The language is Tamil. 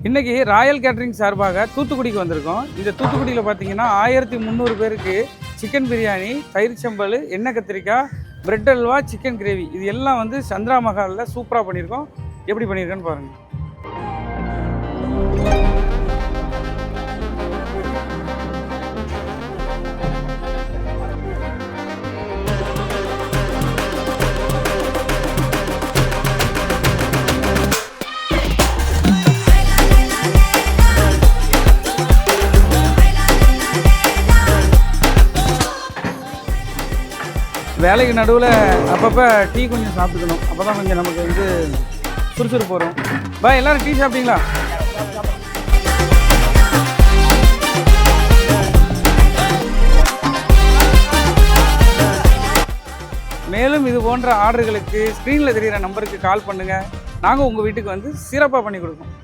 இன்றைக்கி ராயல் கேட்ரிங் சார்பாக தூத்துக்குடிக்கு வந்திருக்கோம். இந்த தூத்துக்குடியில் பார்த்தீங்கன்னா 1300 பேருக்கு சிக்கன் பிரியாணி, தயிர் சம்பல், எண்ணெய் கத்திரிக்காய், பிரெட் அல்வா, சிக்கன் கிரேவி இது எல்லாம் வந்து சந்திரா மஹாலில் சூப்பராக பண்ணியிருக்கோம். எப்படி பண்ணியிருக்கேன்னு பாருங்கள். வேலைக்கு நடுவில் அப்பப்போ டீ கொஞ்சம் சாப்பிட்டுக்கணும். அப்போ தான் கொஞ்சம் நமக்கு வந்து சுறுசுறுப்பு வரும். பாய், எல்லோரும் டீ சாப்பிட்டீங்களா? மேலும் இது போன்ற ஆர்டர்களுக்கு ஸ்க்ரீனில் தெரிகிற நம்பருக்கு கால் பண்ணுங்கள். நாங்கள் உங்கள் வீட்டுக்கு வந்து சிறப்பாக பண்ணி கொடுப்போம்.